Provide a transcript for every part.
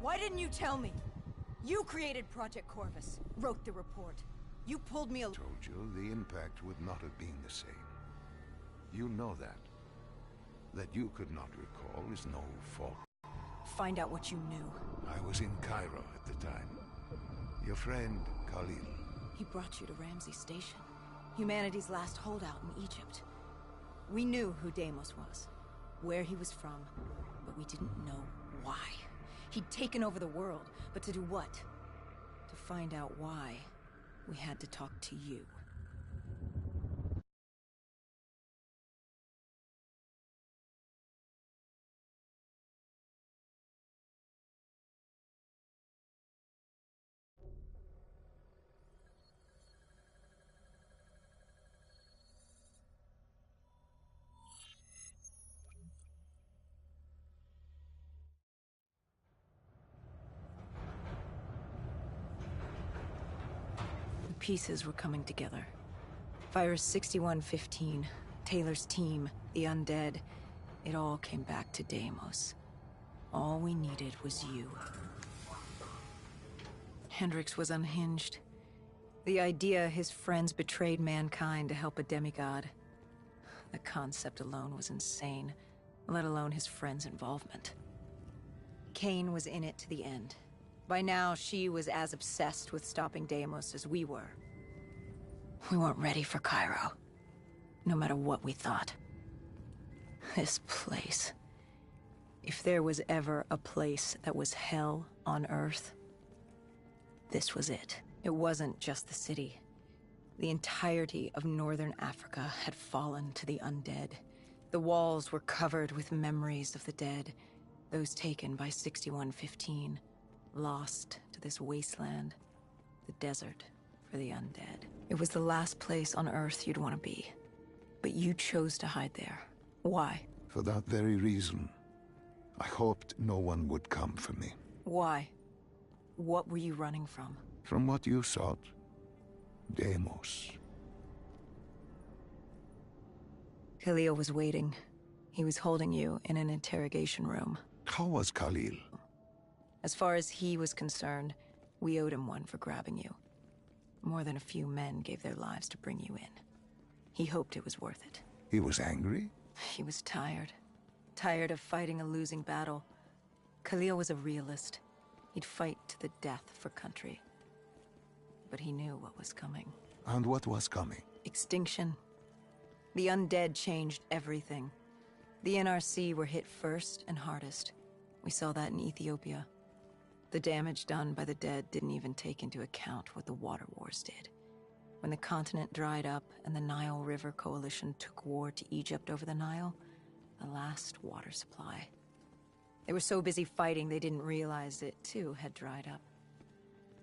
Why didn't you tell me? You created Project Corvus, wrote the report. You pulled me along. Told you the impact would not have been the same. You know that. That you could not recall is no fault. Find out what you knew. I was in Cairo at the time. Your friend, Khalil. He brought you to Ramsey Station, humanity's last holdout in Egypt. We knew who Deimos was, where he was from, but we didn't know why. He'd taken over the world, but to do what? To find out why, we had to talk to you. Pieces were coming together. Virus 6115, Taylor's team, the undead. It all came back to Deimos. All we needed was you. Hendricks was unhinged. The idea his friends betrayed mankind to help a demigod. The concept alone was insane, let alone his friends' involvement. Kane was in it to the end. By now, she was as obsessed with stopping Deimos as we were. We weren't ready for Cairo, no matter what we thought. This place. If there was ever a place that was hell on Earth, this was it. It wasn't just the city. The entirety of northern Africa had fallen to the undead. The walls were covered with memories of the dead, those taken by 6115. Lost to this wasteland, the desert for the undead. It was the last place on Earth you'd want to be. But you chose to hide there. Why? For that very reason. I hoped no one would come for me. Why? What were you running from? From what you sought. Deimos. Khalil was waiting. He was holding you in an interrogation room. How was Khalil? As far as he was concerned, we owed him one for grabbing you. More than a few men gave their lives to bring you in. He hoped it was worth it. He was angry? He was tired. Tired of fighting a losing battle. Khalil was a realist. He'd fight to the death for country. But he knew what was coming. And what was coming? Extinction. The undead changed everything. The NRC were hit first and hardest. We saw that in Ethiopia. The damage done by the dead didn't even take into account what the water wars did. When the continent dried up and the Nile River Coalition took war to Egypt over the Nile, the last water supply. They were so busy fighting they didn't realize it too had dried up.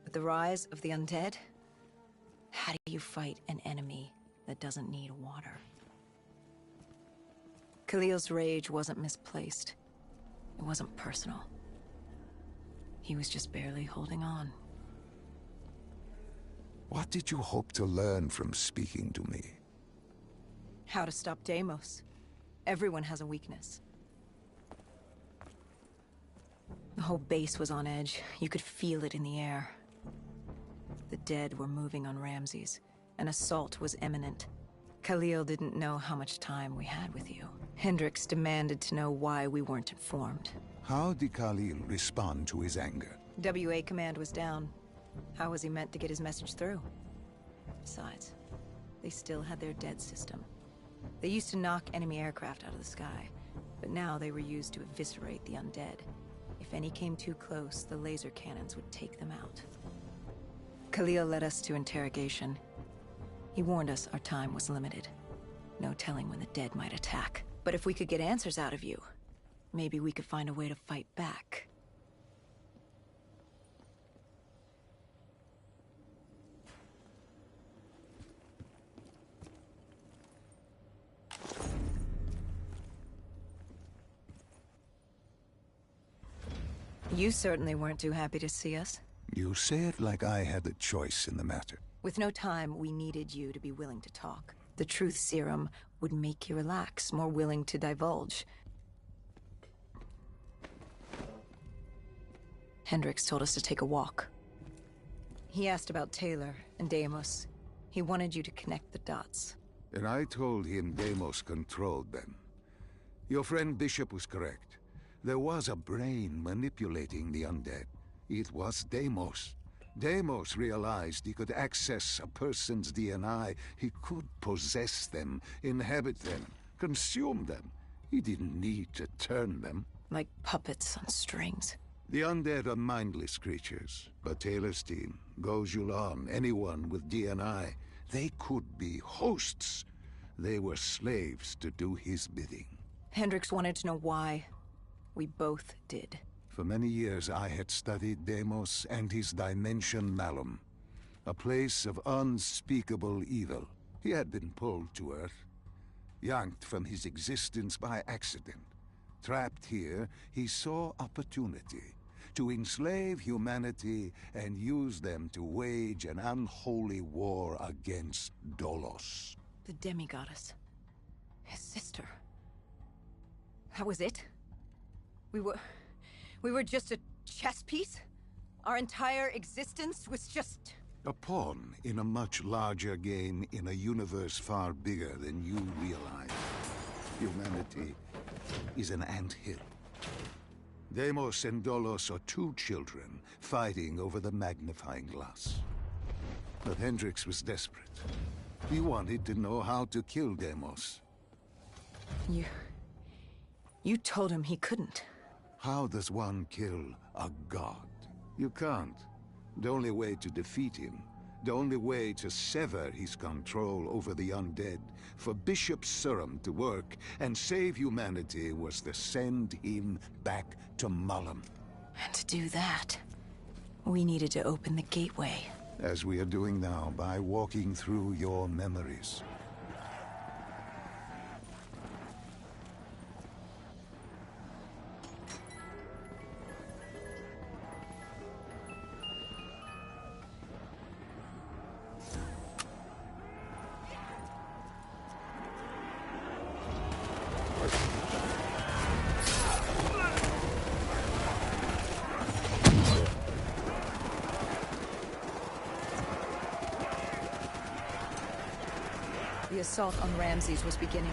With the rise of the undead, how do you fight an enemy that doesn't need water? Khalil's rage wasn't misplaced. It wasn't personal. He was just barely holding on. What did you hope to learn from speaking to me? How to stop Deimos. Everyone has a weakness. The whole base was on edge. You could feel it in the air. The dead were moving on Ramses. An assault was imminent. Khalil didn't know how much time we had with you. Hendricks demanded to know why we weren't informed. How did Khalil respond to his anger? WA command was down. How was he meant to get his message through? Besides, they still had their dead system. They used to knock enemy aircraft out of the sky, but now they were used to eviscerate the undead. If any came too close, the laser cannons would take them out. Khalil led us to interrogation. He warned us our time was limited. No telling when the dead might attack. But if we could get answers out of you, maybe we could find a way to fight back. You certainly weren't too happy to see us. You say it like I had a choice in the matter. With no time, we needed you to be willing to talk. The truth serum would make you relax, more willing to divulge. Hendricks told us to take a walk. He asked about Taylor and Deimos. He wanted you to connect the dots. And I told him Deimos controlled them. Your friend Bishop was correct. There was a brain manipulating the undead. It was Deimos. Deimos realized he could access a person's DNA. He could possess them, inhabit them, consume them. He didn't need to turn them. Like puppets on strings. The undead are mindless creatures, but Taylor's team, Gojulan, anyone with DNA, they could be hosts. They were slaves to do his bidding. Hendricks wanted to know why. We both did. For many years I had studied Deimos and his dimension Malum, a place of unspeakable evil. He had been pulled to Earth, yanked from his existence by accident. Trapped here, he saw opportunity to enslave humanity and use them to wage an unholy war against Dolos. The demigoddess. His sister. That was it? We were just a chess piece? Our entire existence was just... A pawn in a much larger game in a universe far bigger than you realize. Humanity is an anthill. Deimos and Dolos are two children fighting over the magnifying glass. But Hendricks was desperate. He wanted to know how to kill Deimos. You told him he couldn't. How does one kill a god? You can't. The only way to defeat him, the only way to sever his control over the undead, for Bishop Surum to work and save humanity, was to send him back to Malum. And to do that, we needed to open the gateway. As we are doing now, by walking through your memories. The assault on Ramses was beginning.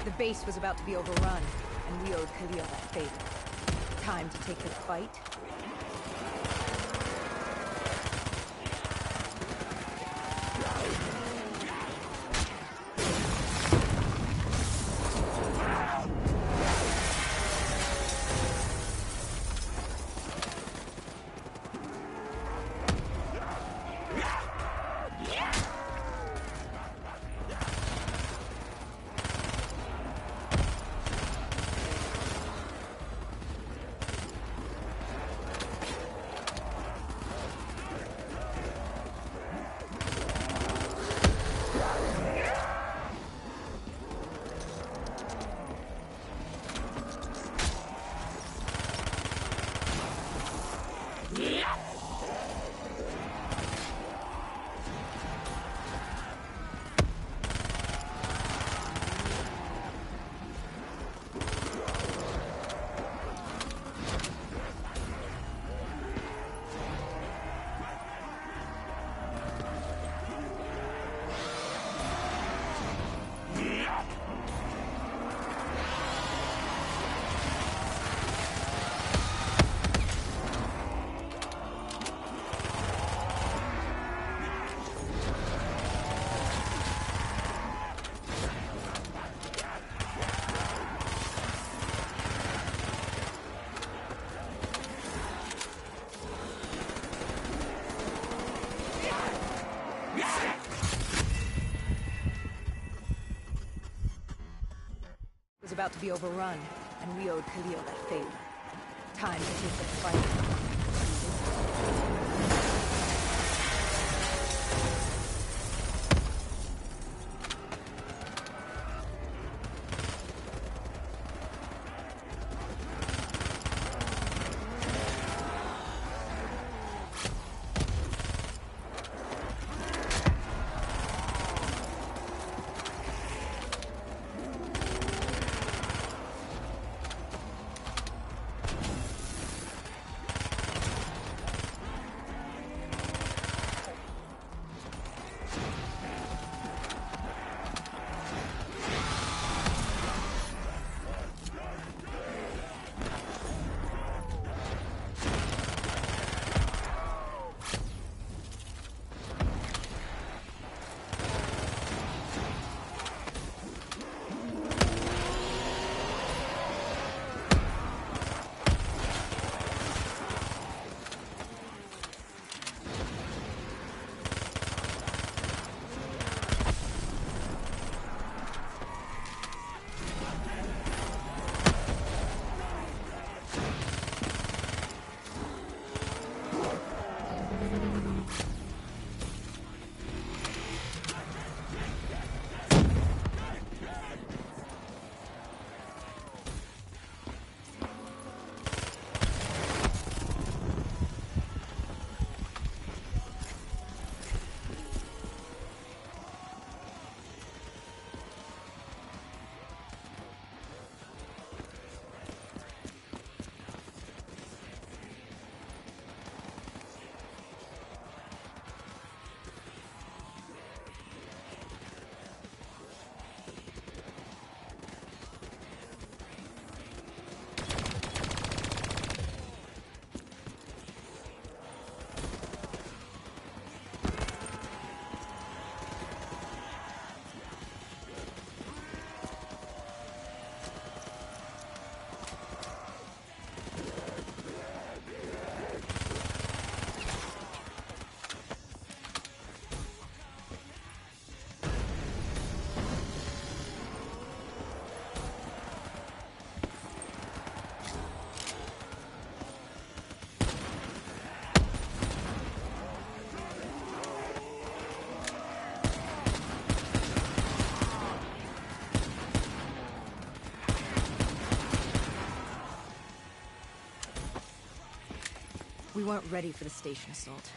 The base was about to be overrun, and we owed Khalil that favor. Time to take the fight. Was about to be overrun, and we owed Khalil that favor. Time to take the fight. We weren't ready for the station assault.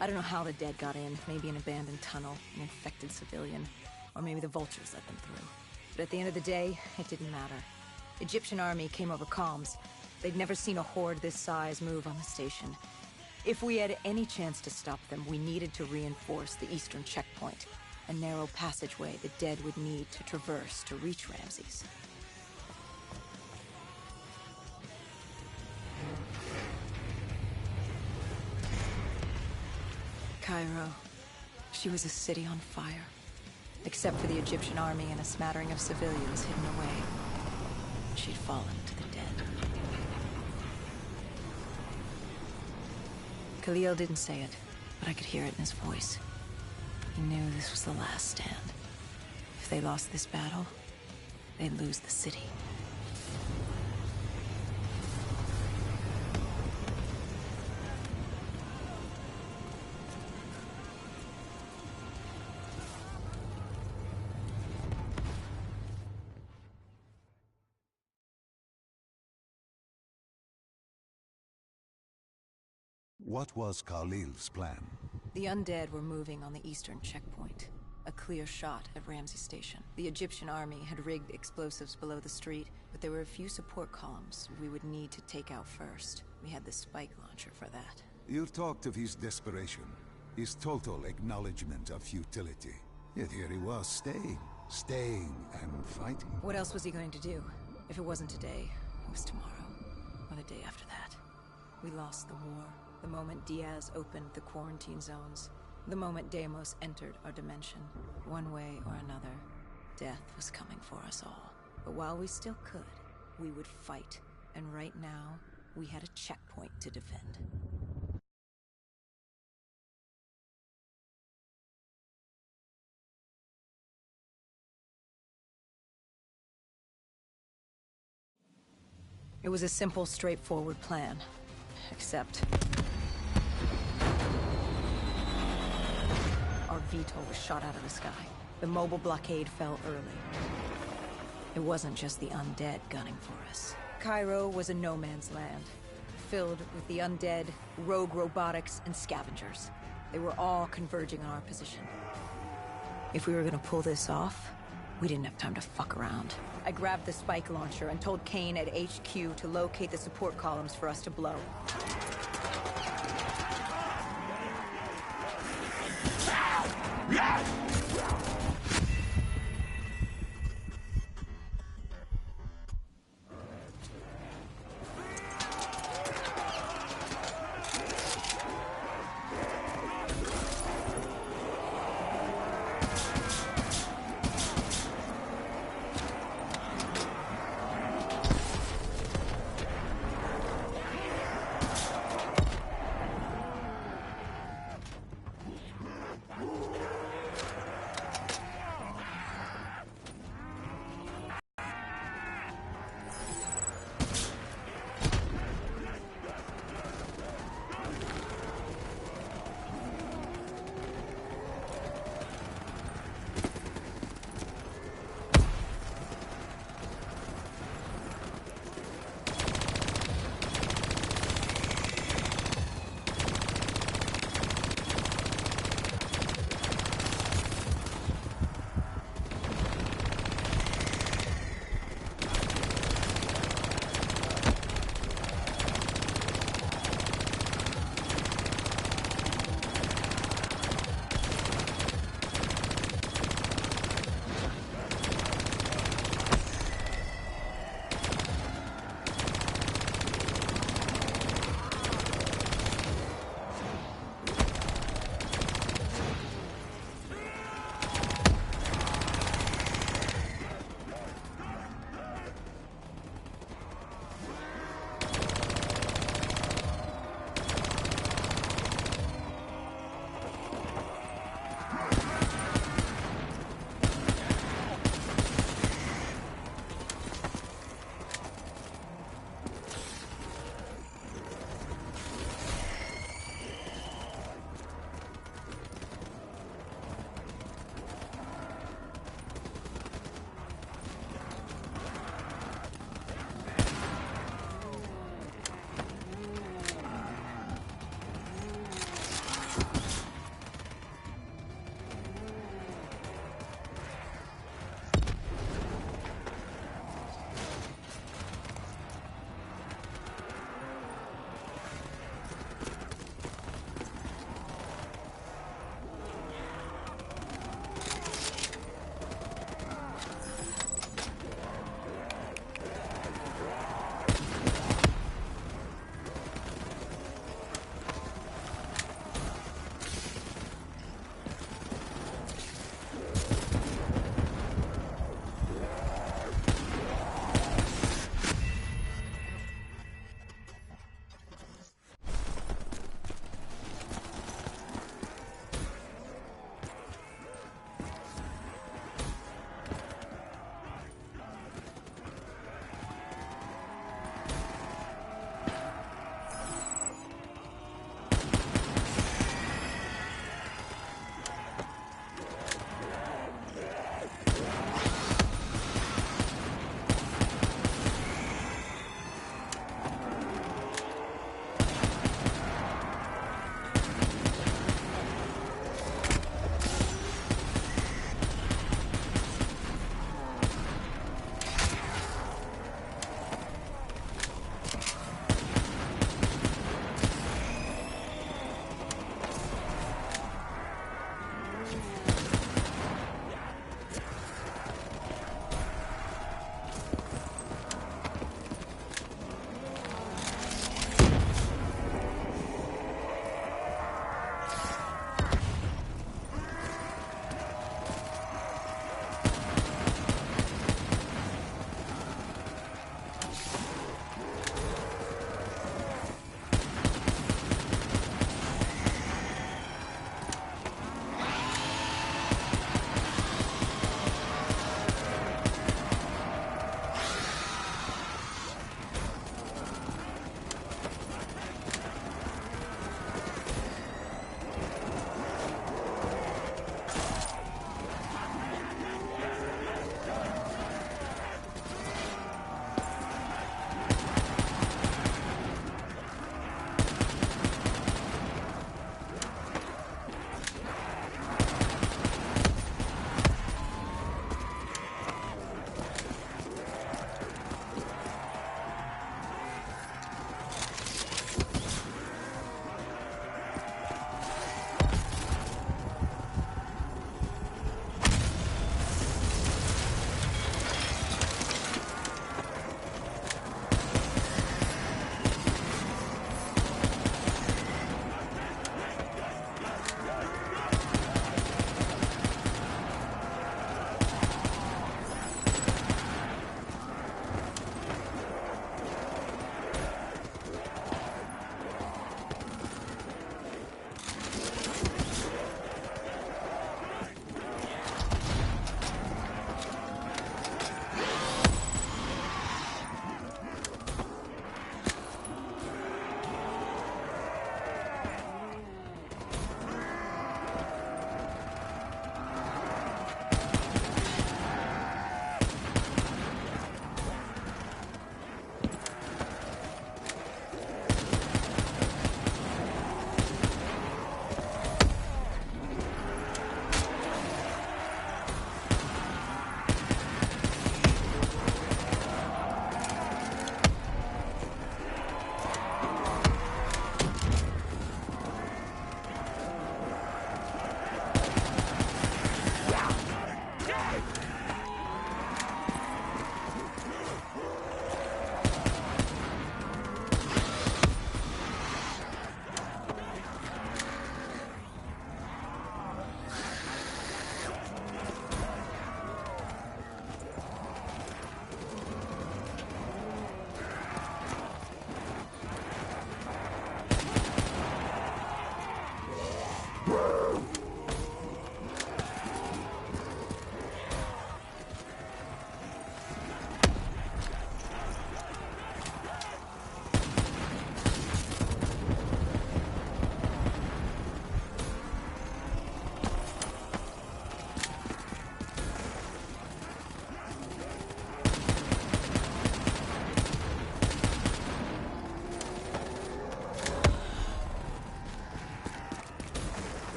I don't know how the dead got in, maybe an abandoned tunnel, an infected civilian, or maybe the vultures let them through. But at the end of the day, it didn't matter. Egyptian army came over comms. They'd never seen a horde this size move on the station. If we had any chance to stop them, we needed to reinforce the eastern checkpoint, a narrow passageway the dead would need to traverse to reach Ramses. Cairo. She was a city on fire. Except for the Egyptian army and a smattering of civilians hidden away. She'd fallen to the dead. Khalil didn't say it, but I could hear it in his voice. He knew this was the last stand. If they lost this battle, they'd lose the city. What was Khalil's plan? The undead were moving on the eastern checkpoint. A clear shot at Ramsey Station. The Egyptian army had rigged explosives below the street, but there were a few support columns we would need to take out first. We had the spike launcher for that. You talked of his desperation, his total acknowledgement of futility. Yet here he was, staying and fighting. What else was he going to do? If it wasn't today, it was tomorrow, or the day after that. We lost the war. The moment Diaz opened the quarantine zones, the moment Deimos entered our dimension, one way or another, death was coming for us all. But while we still could, we would fight. And right now, we had a checkpoint to defend. It was a simple, straightforward plan. Except our VTOL was shot out of the sky. The mobile blockade fell early. It wasn't just the undead gunning for us. Cairo was a no man's land, filled with the undead, rogue robotics, and scavengers. They were all converging on our position. If we were gonna pull this off, we didn't have time to fuck around. I grabbed the spike launcher and told Kane at HQ to locate the support columns for us to blow.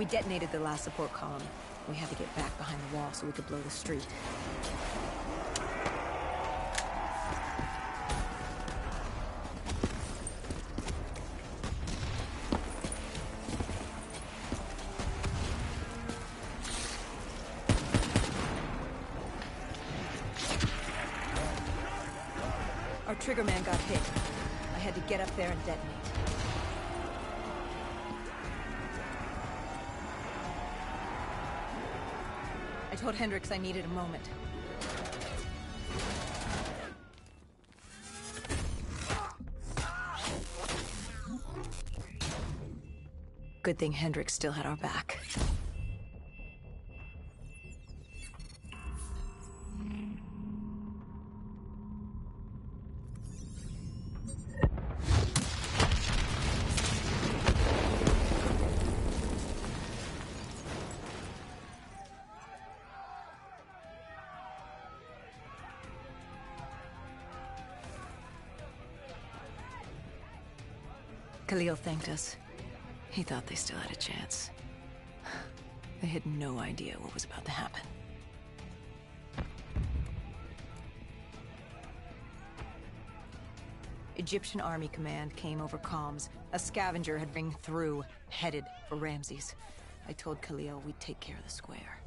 We detonated the last support column. We had to get back behind the wall so we could blow the street. Our trigger man got hit. I had to get up there and detonate. I told Hendricks I needed a moment. Good thing Hendricks still had our back. Khalil thanked us. He thought they still had a chance. They had no idea what was about to happen. Egyptian Army Command came over comms. A scavenger had ringed through, headed for Ramses. I told Khalil we'd take care of the square.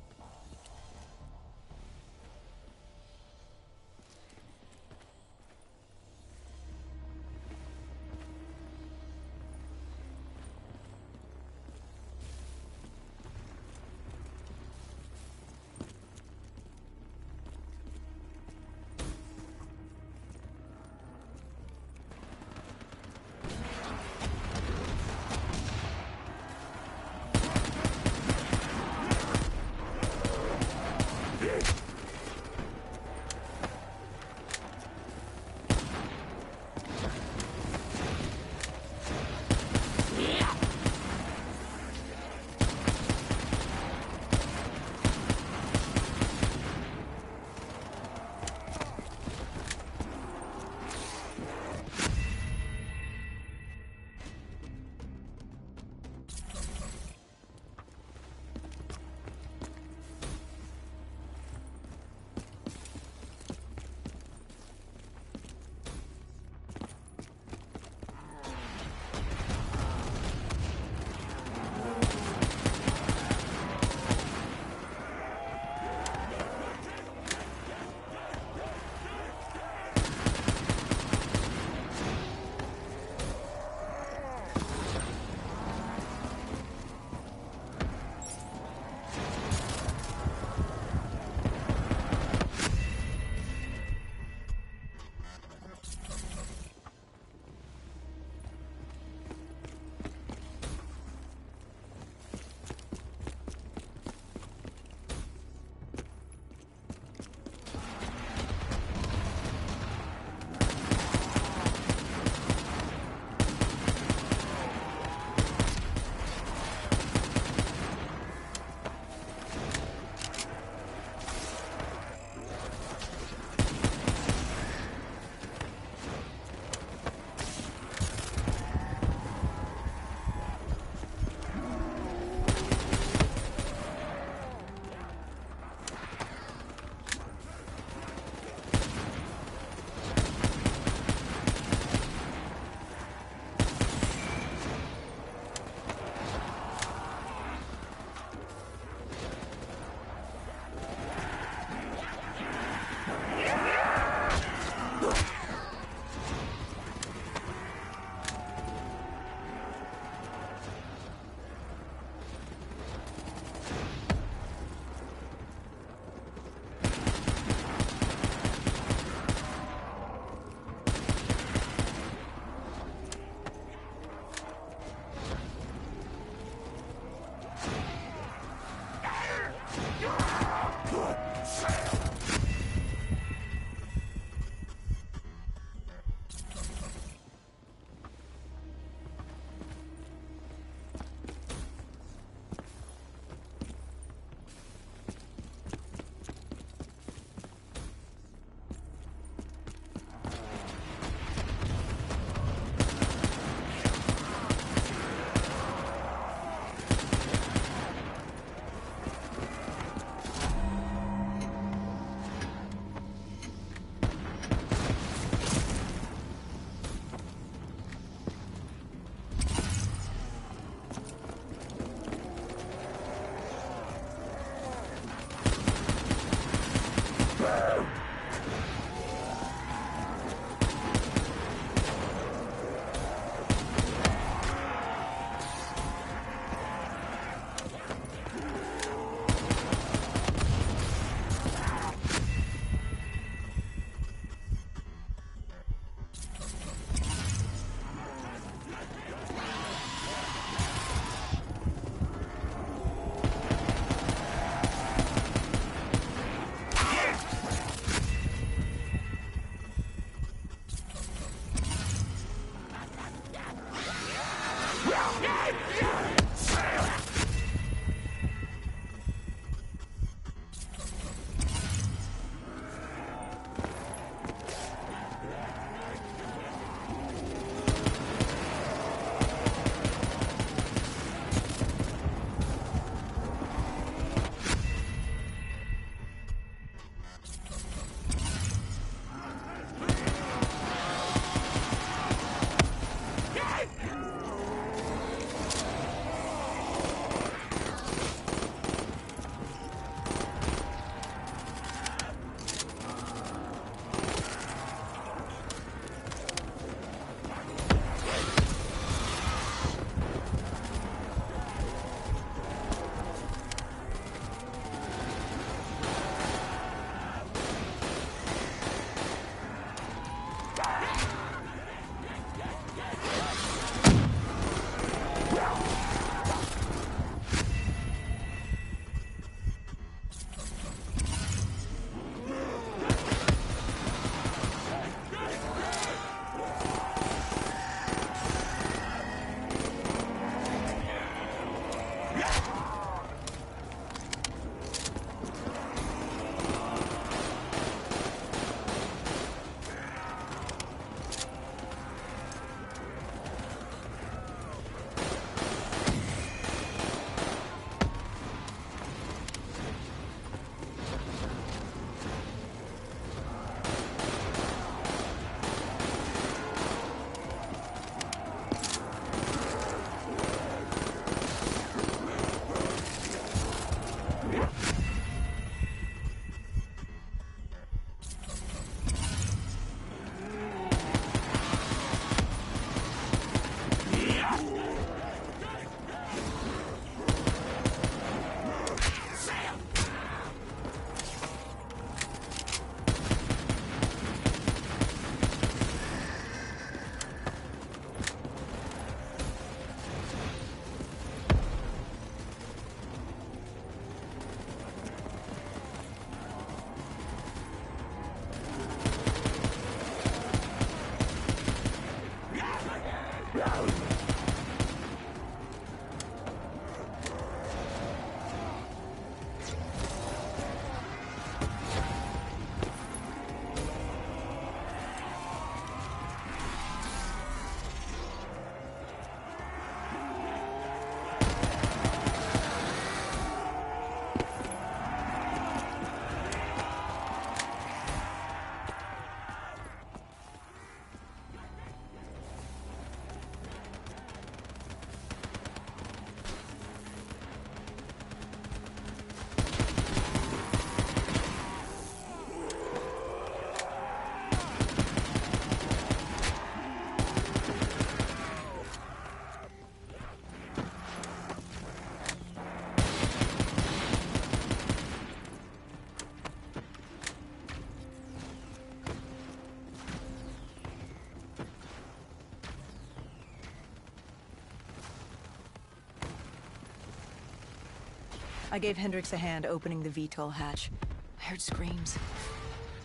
I gave Hendricks a hand opening the VTOL hatch. I heard screams.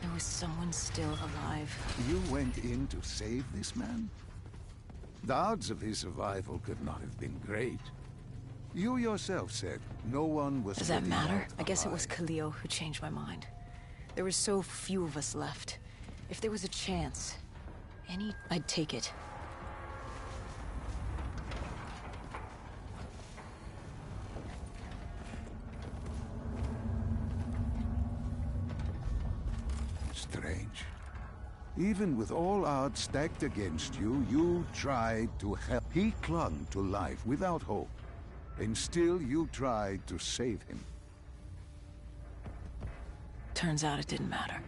There was someone still alive. You went in to save this man? The odds of his survival could not have been great. You yourself said no one was... Does that getting matter? out I guess it was alive. Khalil who changed my mind. There were so few of us left. If there was a chance, I'd take it. Strange. Even with all odds stacked against you, you tried to help. He clung to life without hope. And still you tried to save him. Turns out it didn't matter.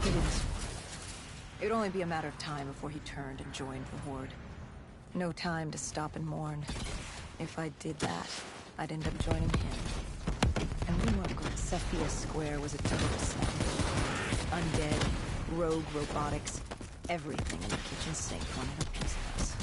It is. It would only be a matter of time before he turned and joined the Horde. No time to stop and mourn. If I did that, I'd end up joining him. And we weren't going. Sophia Square was a total smash. Undead, rogue robotics, everything in the kitchen sink wanted a piece of us.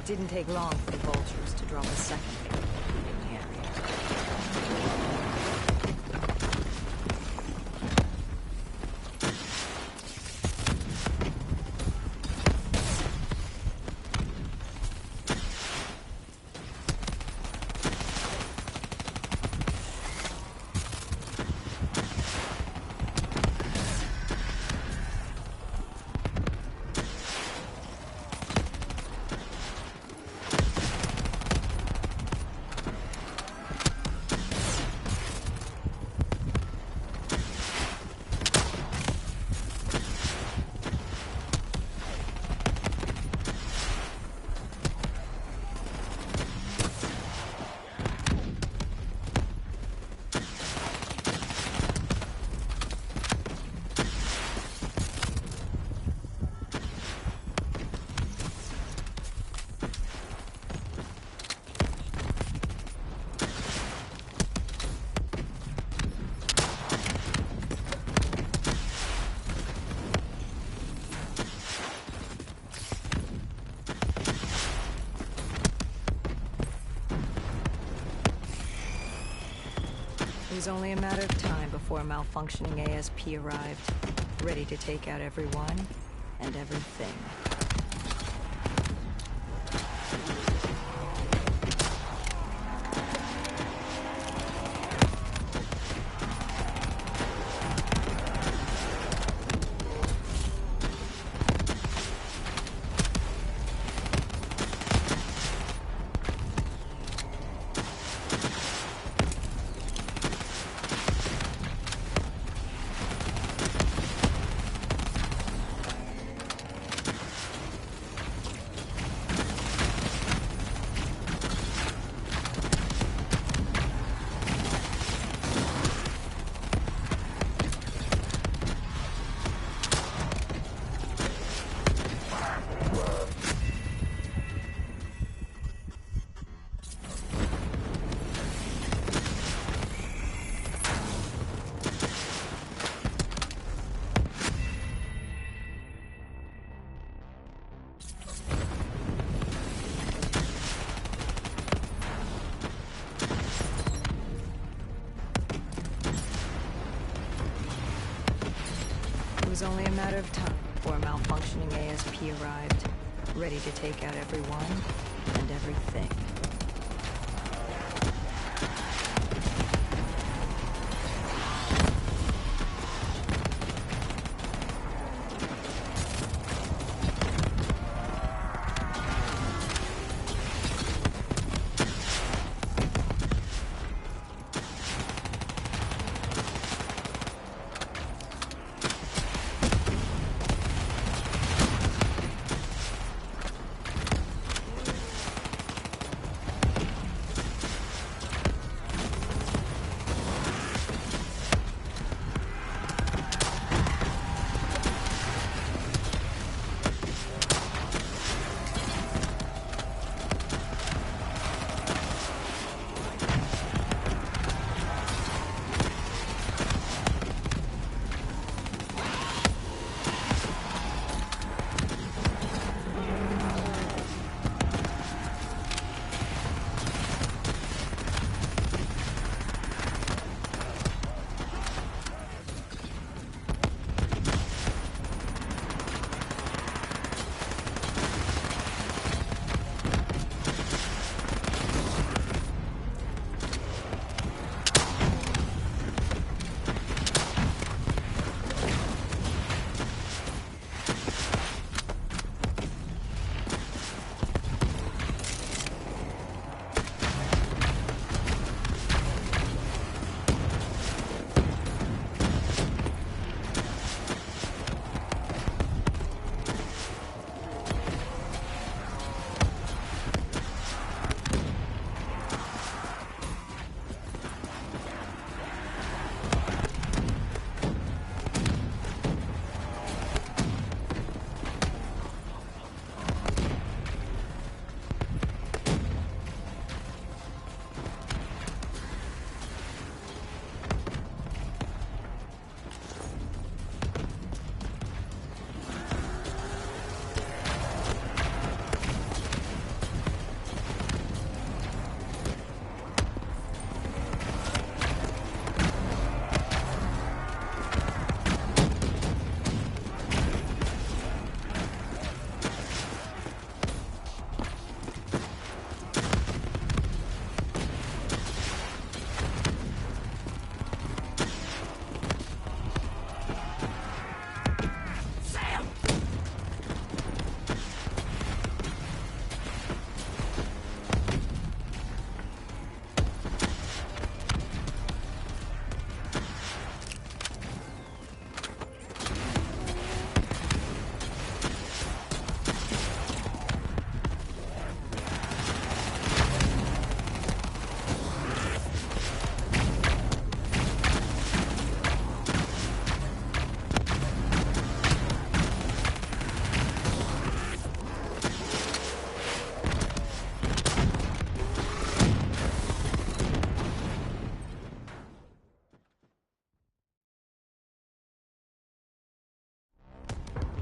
It didn't take long for the vultures to drop a second in the area. It was only a matter of time before a malfunctioning ASP arrived, ready to take out everyone and everything. It was only a matter of time before a malfunctioning ASP arrived, ready to take out everyone and everything.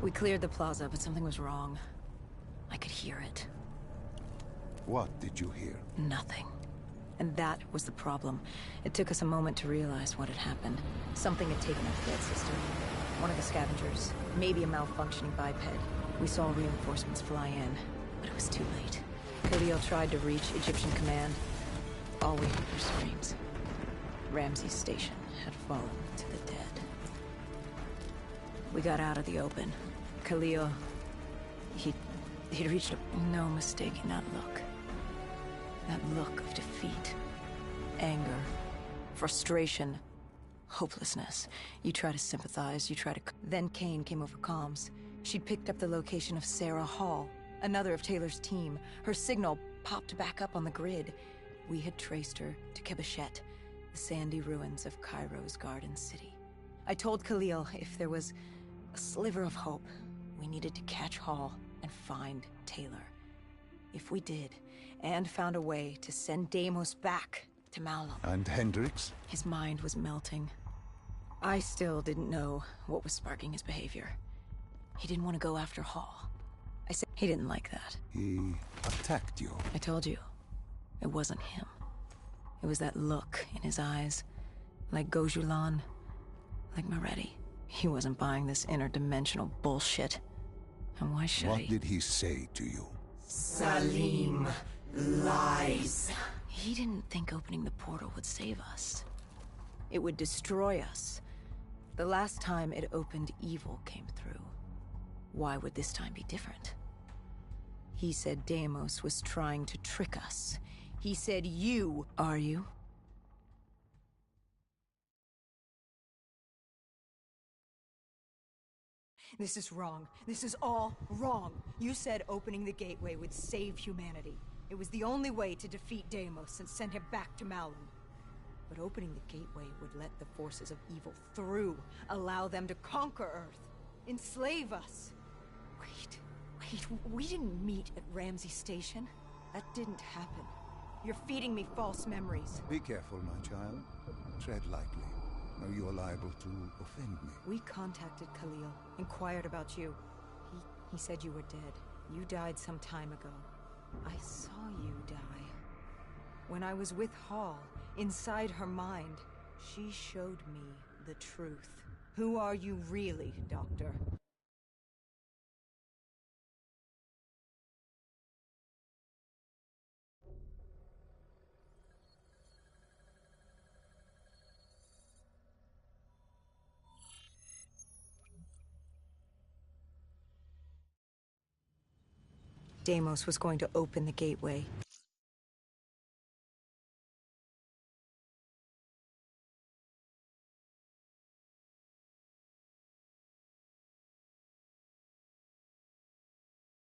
We cleared the plaza, but something was wrong. I could hear it. What did you hear? Nothing. And that was the problem. It took us a moment to realize what had happened. Something had taken out the dead sister. One of the scavengers. Maybe a malfunctioning biped. We saw reinforcements fly in, but it was too late. Khalil tried to reach Egyptian command. All we heard were screams. Ramsey's station had fallen to the dead. We got out of the open. Khalil... He'd reached no mistaking that look. That look of defeat. Anger. Frustration. Hopelessness. You try to sympathize, you try to... Then Kane came over comms. She'd picked up the location of Sarah Hall, another of Taylor's team. Her signal popped back up on the grid. We had traced her to Kebeshet, the sandy ruins of Cairo's Garden City. I told Khalil if there was a sliver of hope, we needed to catch Hall and find Taylor. If we did, and found a way to send Deimos back to Malum. And Hendricks? His mind was melting. I still didn't know what was sparking his behavior. He didn't want to go after Hall. I said he didn't like that. He attacked you. I told you, it wasn't him. It was that look in his eyes, like Gojulan, like Moretti. He wasn't buying this interdimensional bullshit. And why should he? What did he say to you? Salim lies. He didn't think opening the portal would save us. It would destroy us. The last time it opened, evil came through. Why would this time be different? He said Deimos was trying to trick us. He said you... Are you? This is wrong. This is all wrong. You said opening the gateway would save humanity. It was the only way to defeat Deimos and send him back to Malum. But opening the gateway would let the forces of evil through, allow them to conquer Earth, enslave us. Wait, we didn't meet at Ramsey Station. That didn't happen. You're feeding me false memories. Be careful, my child. Tread lightly, or you are liable to offend me. We contacted Khalil, inquired about you. He said you were dead. You died some time ago. I saw you die. When I was with Hall, inside her mind, she showed me the truth. Who are you really, Doctor? Deimos was going to open the gateway.